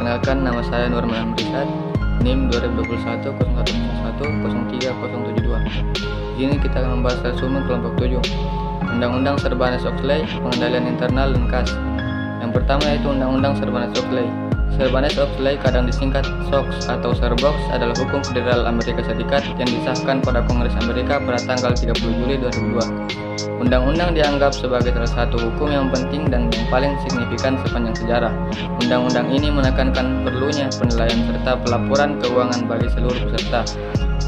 Perkenalkan, nama saya Nurman Amrisat, NIM 2021 0101 03072. Di sini kita akan membahas resume kelompok 7, Undang-Undang Sarbanes-Oxley, Pengendalian Internal dan KAS. Yang pertama yaitu Undang-Undang Sarbanes-Oxley. Sarbanes-Oxley, kadang disingkat SOX atau Sarbox, adalah hukum federal Amerika Serikat yang disahkan pada Kongres Amerika pada tanggal 30 Juli 2002. Undang-undang dianggap sebagai salah satu hukum yang penting dan yang paling signifikan sepanjang sejarah. Undang-undang ini menekankan perlunya penilaian serta pelaporan keuangan bagi seluruh peserta.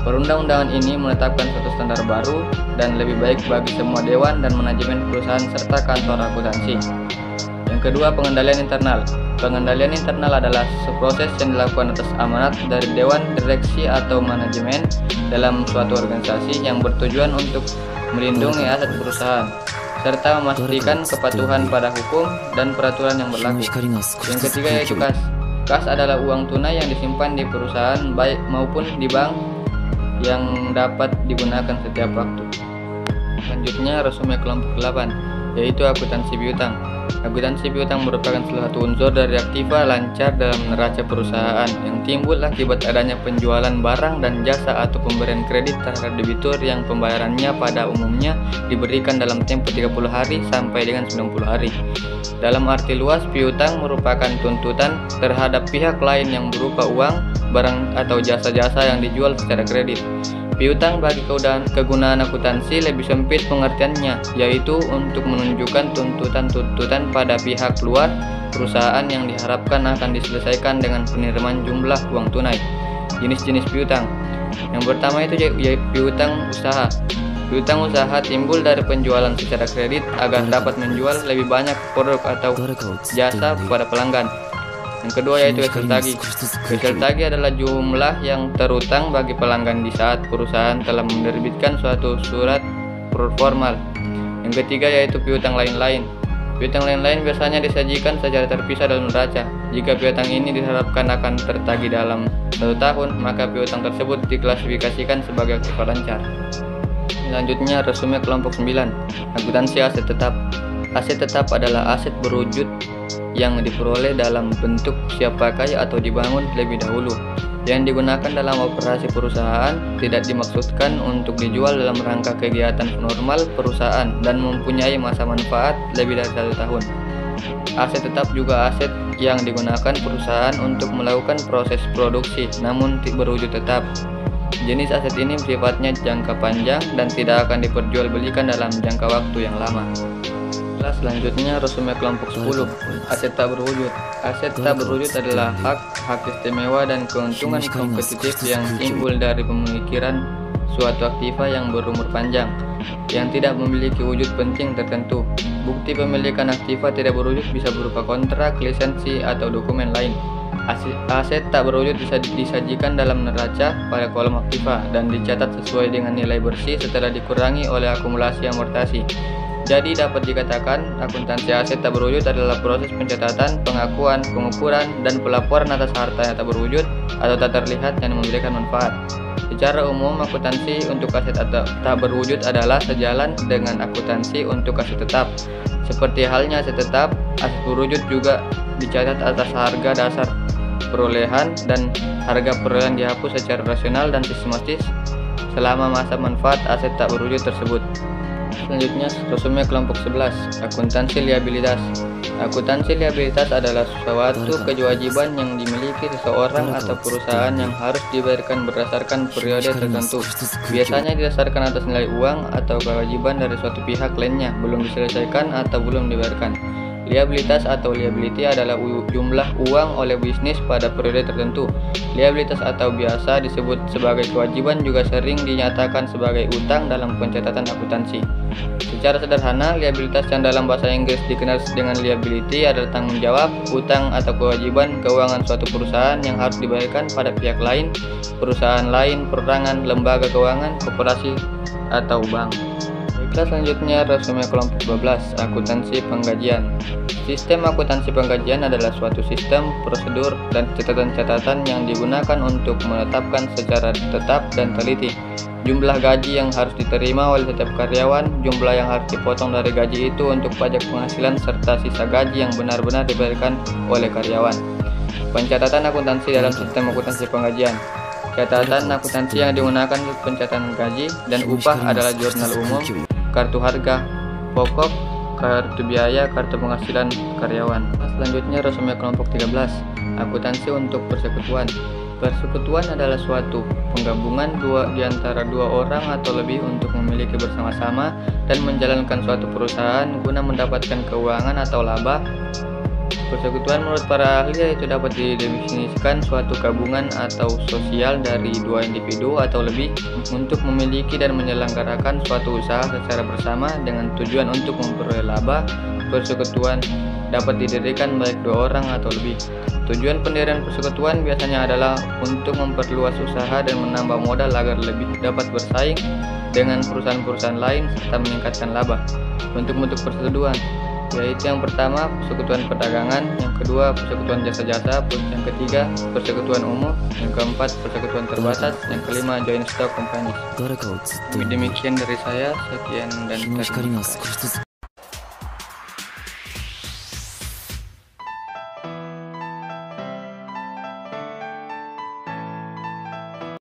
Perundang-undangan ini menetapkan suatu standar baru dan lebih baik bagi semua dewan dan manajemen perusahaan serta kantor akuntansi. Yang kedua, pengendalian internal. Pengendalian internal adalah proses yang dilakukan atas amanat dari dewan direksi atau manajemen dalam suatu organisasi yang bertujuan untuk melindungi aset perusahaan serta memastikan kepatuhan pada hukum dan peraturan yang berlaku. Yang ketiga yaitu KAS. KAS adalah uang tunai yang disimpan di perusahaan baik maupun di bank yang dapat digunakan setiap waktu. Selanjutnya resume kelompok 8 yaitu akuntansi piutang. Akuntansi piutang merupakan salah satu unsur dari aktiva lancar dalam neraca perusahaan yang timbul akibat adanya penjualan barang dan jasa atau pemberian kredit terhadap debitur yang pembayarannya pada umumnya diberikan dalam tempo 30 hari sampai dengan 90 hari. Dalam arti luas, piutang merupakan tuntutan terhadap pihak lain yang berupa uang, barang atau jasa-jasa yang dijual secara kredit. Piutang bagi kegunaan akuntansi lebih sempit pengertiannya, yaitu untuk menunjukkan tuntutan-tuntutan pada pihak luar perusahaan yang diharapkan akan diselesaikan dengan penerimaan jumlah uang tunai. Jenis-jenis piutang. Yang pertama itu piutang usaha. Piutang usaha timbul dari penjualan secara kredit agar dapat menjual lebih banyak produk atau jasa kepada pelanggan. Yang kedua yaitu hasil tagih. Hasil tagih adalah jumlah yang terutang bagi pelanggan di saat perusahaan telah menerbitkan suatu surat formal. Yang ketiga yaitu piutang lain-lain. Piutang lain-lain biasanya disajikan secara terpisah dalam neraca. Jika piutang ini diharapkan akan tertagih dalam 1 tahun, maka piutang tersebut diklasifikasikan sebagai aktiva lancar. Selanjutnya resume kelompok 9, akuntansi aset tetap. Aset tetap adalah aset berwujud yang diperoleh dalam bentuk siap pakai atau dibangun lebih dahulu, yang digunakan dalam operasi perusahaan, tidak dimaksudkan untuk dijual dalam rangka kegiatan normal perusahaan dan mempunyai masa manfaat lebih dari 1 tahun. Aset tetap juga aset yang digunakan perusahaan untuk melakukan proses produksi namun berwujud tetap. Jenis aset ini sifatnya jangka panjang dan tidak akan diperjualbelikan dalam jangka waktu yang lama. Selanjutnya resume kelompok 10, aset tak berwujud. Aset tak berwujud adalah hak istimewa dan keuntungan kompetitif yang timbul dari pemikiran suatu aktiva yang berumur panjang yang tidak memiliki wujud penting tertentu. Bukti pemilikan aktiva tidak berwujud bisa berupa kontrak, lisensi, atau dokumen lain. Aset tak berwujud bisa disajikan dalam neraca pada kolom aktiva dan dicatat sesuai dengan nilai bersih setelah dikurangi oleh akumulasi amortasi. Jadi dapat dikatakan akuntansi aset tak berwujud adalah proses pencatatan, pengakuan, pengukuran, dan pelaporan atas harta yang tak berwujud atau tak terlihat yang memberikan manfaat. Secara umum, akuntansi untuk aset tak berwujud adalah sejalan dengan akuntansi untuk aset tetap. Seperti halnya aset tetap, aset berwujud juga dicatat atas harga dasar perolehan dan harga perolehan dihapus secara rasional dan sistematis selama masa manfaat aset tak berwujud tersebut. Selanjutnya resume kelompok 11, akuntansi liabilitas. Akuntansi liabilitas adalah suatu kewajiban yang dimiliki seseorang atau perusahaan yang harus dibayarkan berdasarkan periode tertentu. Biasanya didasarkan atas nilai uang atau kewajiban dari suatu pihak lainnya belum diselesaikan atau belum dibayarkan. Liabilitas atau liability adalah jumlah uang oleh bisnis pada periode tertentu. Liabilitas atau biasa disebut sebagai kewajiban juga sering dinyatakan sebagai utang dalam pencatatan akuntansi. Secara sederhana, liabilitas yang dalam bahasa Inggris dikenal dengan liability adalah tanggung jawab, utang atau kewajiban keuangan suatu perusahaan yang harus dibayarkan pada pihak lain, perusahaan lain, perorangan, lembaga keuangan, koperasi, atau bank. Selanjutnya resume kelompok 12, akuntansi penggajian. Sistem akuntansi penggajian adalah suatu sistem, prosedur, dan catatan-catatan yang digunakan untuk menetapkan secara tetap dan teliti jumlah gaji yang harus diterima oleh setiap karyawan, jumlah yang harus dipotong dari gaji itu untuk pajak penghasilan, serta sisa gaji yang benar-benar dibayarkan oleh karyawan. Pencatatan akuntansi dalam sistem akuntansi penggajian. Catatan akuntansi yang digunakan untuk pencatatan gaji dan upah adalah jurnal umum, kartu harga pokok, kartu biaya, kartu penghasilan karyawan. Selanjutnya resume kelompok 13, akuntansi untuk persekutuan. Persekutuan adalah suatu penggabungan di antara dua orang atau lebih untuk memiliki bersama-sama dan menjalankan suatu perusahaan guna mendapatkan keuangan atau laba. Persekutuan menurut para ahli yaitu dapat didefinisikan suatu gabungan atau sosial dari dua individu atau lebih untuk memiliki dan menyelenggarakan suatu usaha secara bersama dengan tujuan untuk memperoleh laba. Persekutuan dapat didirikan baik dua orang atau lebih. Tujuan pendirian persekutuan biasanya adalah untuk memperluas usaha dan menambah modal agar lebih dapat bersaing dengan perusahaan-perusahaan lain serta meningkatkan laba. Bentuk-bentuk persekutuan yaitu yang pertama persekutuan perdagangan, yang kedua persekutuan jasa-jasa, yang ketiga persekutuan umum, yang keempat persekutuan terbatas, yang kelima joint stock company. Demikian dari saya, sekian dan terima kasih.